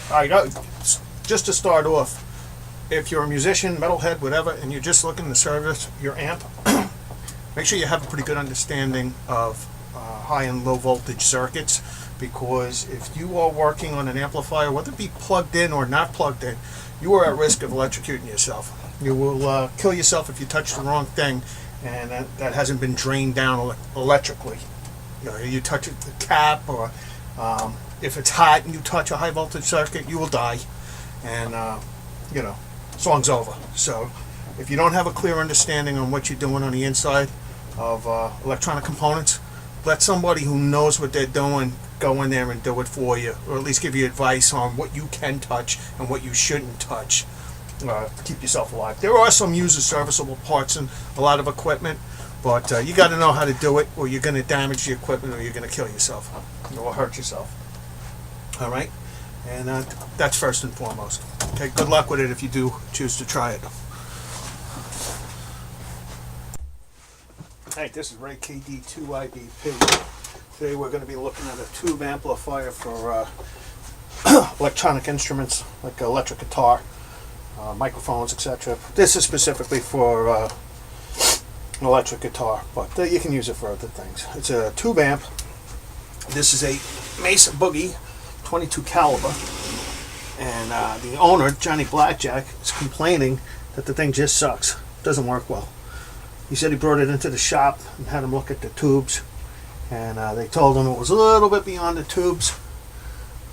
All right, just to start off, if you're a musician, metalhead, whatever, and you're just looking to service your amp, make sure you have a pretty good understanding of high and low voltage circuits, because if you are working on an amplifier, whether it be plugged in or not plugged in, you are at risk of electrocuting yourself. You will kill yourself if you touch the wrong thing and that hasn't been drained down electrically. You touch the cap, or if it's hot and you touch a high voltage circuit, you will die, and song's over. So if you don't have a clear understanding on what you're doing on the inside of electronic components, let somebody who knows what they're doing go in there and do it for you, or at least give you advice on what you can touch and what you shouldn't touch to keep yourself alive. There are some user serviceable parts in a lot of equipment, but you got to know how to do it, or you're going to damage the equipment, or you're going to kill yourself or hurt yourself. All right, and that's first and foremost. Okay, good luck with it if you do choose to try it. Hey, this is Ray KD2IBP. Today we're going to be looking at a tube amplifier for electronic instruments like electric guitar, microphones, etc. This is specifically for an electric guitar, but you can use it for other things. It's a tube amp. This is a Mesa Boogie 22 caliber, and the owner, Johnny Blackjack, is complaining that the thing just sucks. Doesn't work well. He said he brought it into the shop and had him look at the tubes, and they told him it was a little bit beyond the tubes.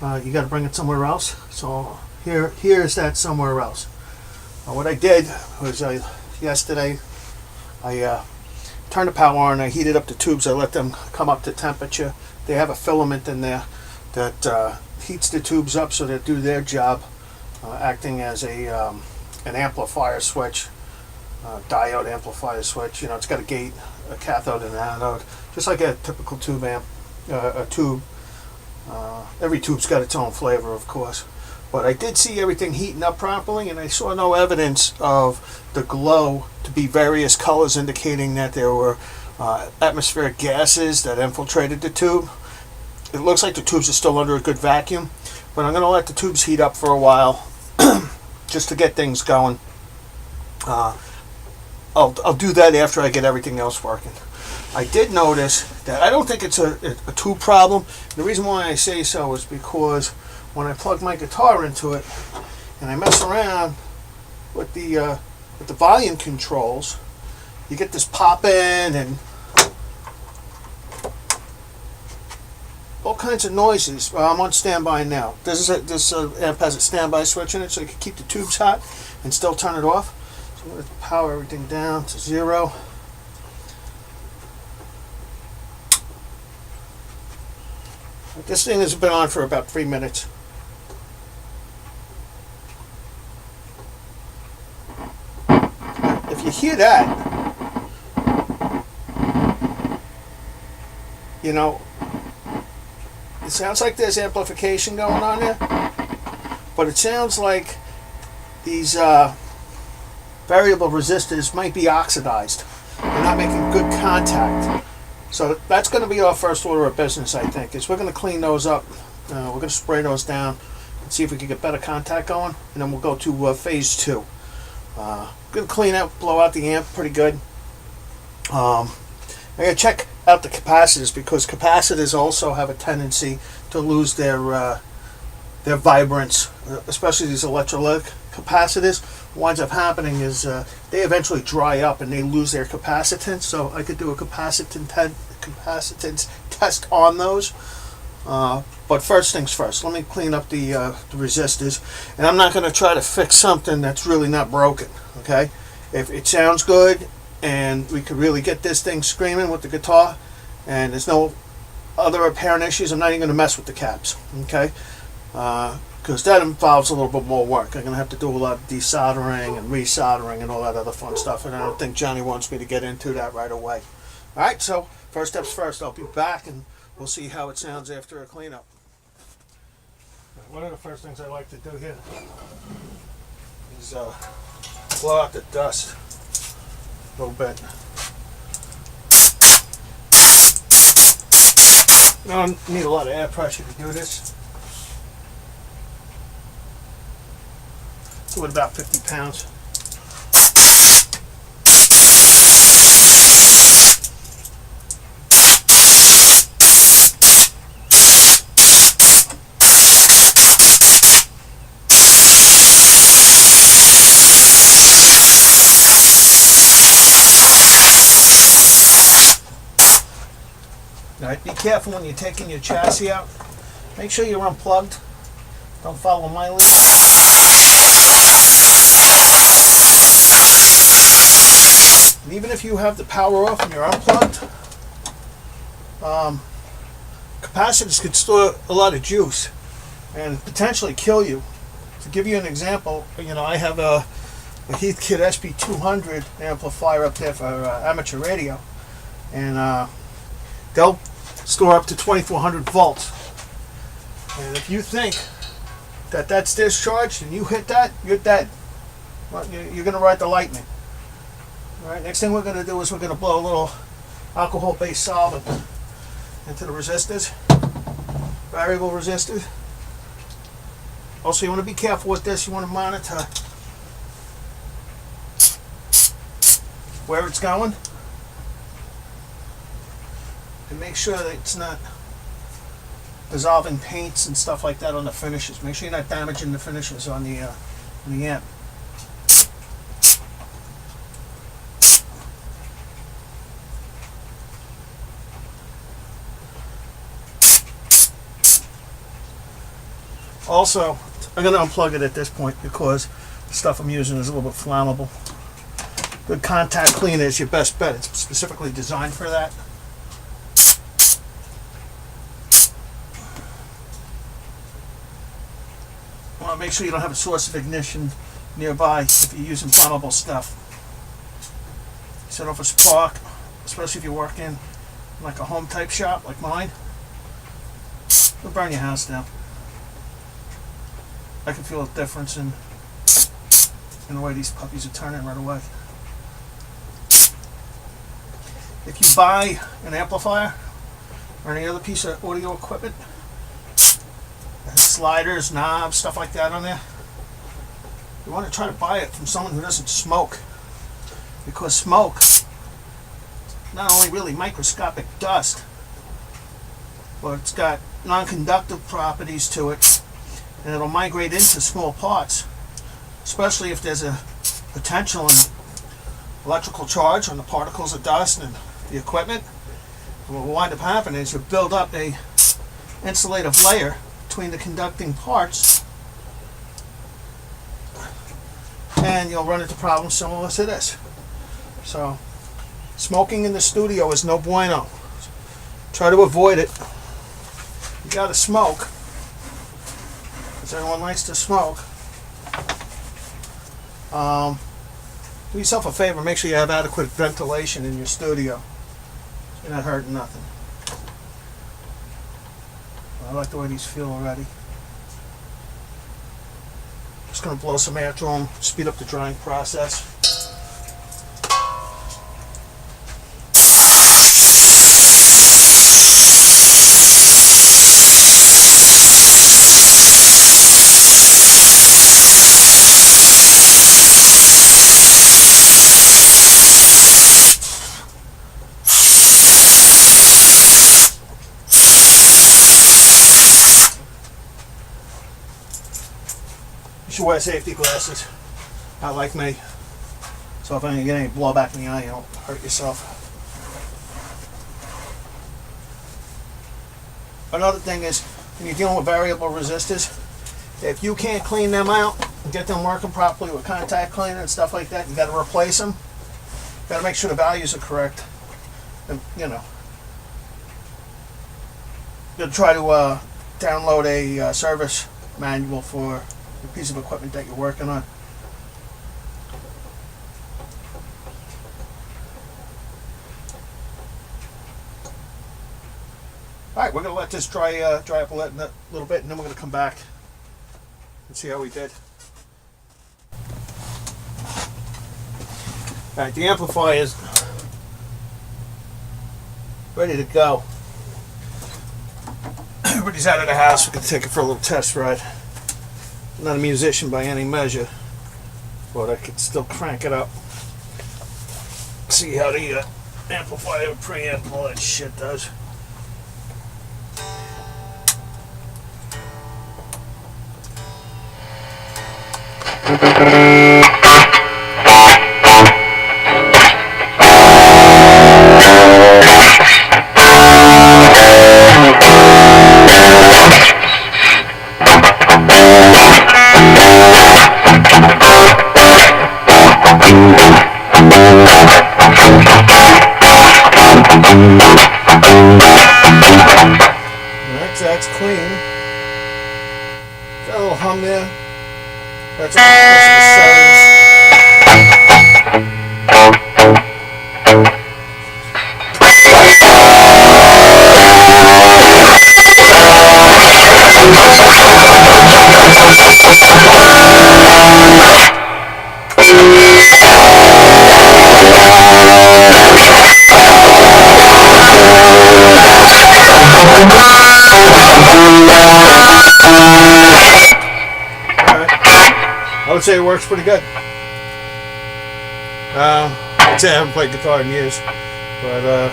You got to bring it somewhere else. So here's that somewhere else. What I did was yesterday I turned the power on. I heated up the tubes. I let them come up to temperature. They have a filament in there that heats the tubes up so they do their job, acting as an amplifier switch. Diode amplifier switch. It's got a gate, a cathode and an anode, just like a typical tube amp. A tube. Every tube's got its own flavor, of course. But I did see everything heating up properly, and I saw no evidence of the glow to be various colors, indicating that there were atmospheric gases that infiltrated the tube. It looks like the tubes are still under a good vacuum, but I'm going to let the tubes heat up for a while just to get things going. I'll do that after I get everything else working. I did notice that I don't think it's a tube problem. The reason why I say so is because when I plug my guitar into it and I mess around with the volume controls, you get this pop in and all kinds of noises. Well, I'm on standby now. This amp has a standby switch in it, so you can keep the tubes hot and still turn it off. I'm going to power everything down to 0. This thing has been on for about 3 minutes. If you hear that, it sounds like there's amplification going on there, but it sounds like these variable resistors might be oxidized. They're not making good contact. So that's going to be our first order of business, I think, is we're going to clean those up. We're going to spray those down and see if we can get better contact going, and then we'll go to phase 2. Going to clean out, blow out the amp pretty good. I'm going to check out the capacitors, because capacitors also have a tendency to lose their vibrance, especially these electrolytic capacitors. What winds up happening is they eventually dry up and they lose their capacitance. So I could do a capacitance test on those. But first things first, let me clean up the resistors. And I'm not going to try to fix something that's really not broken. Okay? If it sounds good and we could really get this thing screaming with the guitar and there's no other apparent issues, I'm not even going to mess with the caps. Okay? Because that involves a little bit more work. I'm going to have to do a lot of desoldering and resoldering and all that other fun stuff, and I don't think Johnny wants me to get into that right away. Alright, so first steps first. I'll be back and we'll see how it sounds after a cleanup. One of the first things I like to do here is blow out the dust a little bit. You don't need a lot of air pressure to do this. So with about 50 pounds. Alright, be careful when you're taking your chassis out. Make sure you're unplugged. Don't follow my lead. And even if you have the power off and you're unplugged, capacitors could store a lot of juice and potentially kill you. To give you an example, I have a Heathkit SB200 amplifier up there for amateur radio, and they'll store up to 2400 volts. And if you think that that's discharged and you hit that, you're dead. Well, you're going to ride the lightning. All right, next thing we're going to do is we're going to blow a little alcohol-based solvent into the resistors, variable resistors. Also, you want to be careful with this. You want to monitor where it's going and make sure that it's not dissolving paints and stuff like that on the finishes. Make sure you're not damaging the finishes on the amp. Also, I'm going to unplug it at this point because the stuff I'm using is a little bit flammable. Good contact cleaner is your best bet. It's specifically designed for that. You want to make sure you don't have a source of ignition nearby if you're using flammable stuff. Set off a spark, especially if you're working like a home type shop like mine. It'll burn your house down. I can feel a difference in the way these puppies are turning right away. If you buy an amplifier or any other piece of audio equipment, sliders, knobs, stuff like that on there, you want to try to buy it from someone who doesn't smoke, because smoke is not only really microscopic dust, but it's got non-conductive properties to it, and it'll migrate into small parts, especially if there's a potential and electrical charge on the particles of dust and the equipment. And what will wind up happening is you build up a insulative layer between the conducting parts, and you'll run into problems similar to this. So smoking in the studio is no bueno. Try to avoid it. You gotta smoke, because everyone likes to smoke. Do yourself a favor, make sure you have adequate ventilation in your studio. You're not hurting nothing. I like the way these feel already. Just going to blow some air through them, speed up the drying process. You should wear safety glasses, not like me. So if you get any blowback in the eye, you don't hurt yourself. Another thing is, when you're dealing with variable resistors, if you can't clean them out and get them working properly with contact cleaner and stuff like that, you got to replace them. You got to make sure the values are correct. And, you know, you'll try to download a service manual for the piece of equipment that you're working on. Alright, we're going to let this dry up a little bit, and then we're going to come back and see how we did. Alright, the amplifier is ready to go. Everybody's out of the house. We're going to take it for a little test ride. I'm not a musician by any measure, but I could still crank it up. See how the amplifier, preamp, all that shit does. That's clean. Got a little hum there. That's all because of the settings. I would say it works pretty good. I'd say I haven't played guitar in years, but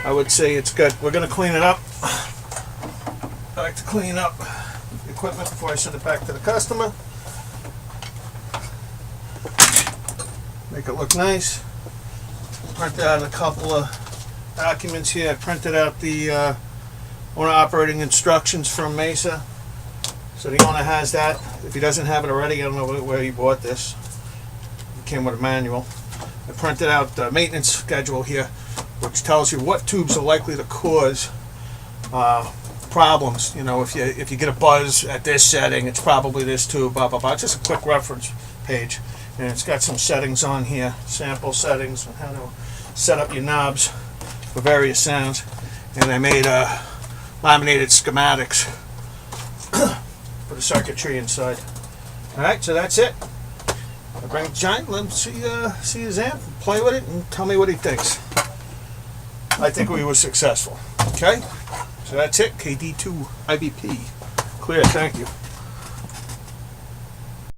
I would say it's good. We're going to clean it up. I like to clean up the equipment before I send it back to the customer. Make it look nice. Printed out a couple of documents here. I printed out the owner operating instructions from Mesa. So the owner has that. If he doesn't have it already, I don't know where he bought this. It came with a manual. I printed out the maintenance schedule here, which tells you what tubes are likely to cause problems. You know, if you get a buzz at this setting, it's probably this tube, blah, blah, blah. It's just a quick reference page. And it's got some settings on here, sample settings, and how to set up your knobs for various sounds. And I made laminated schematics for the circuitry inside. Alright, so that's it. I bring John, let him see his amp, play with it, and tell me what he thinks. I think we were successful. Okay? So that's it, KD2 IVP. Clear, thank you.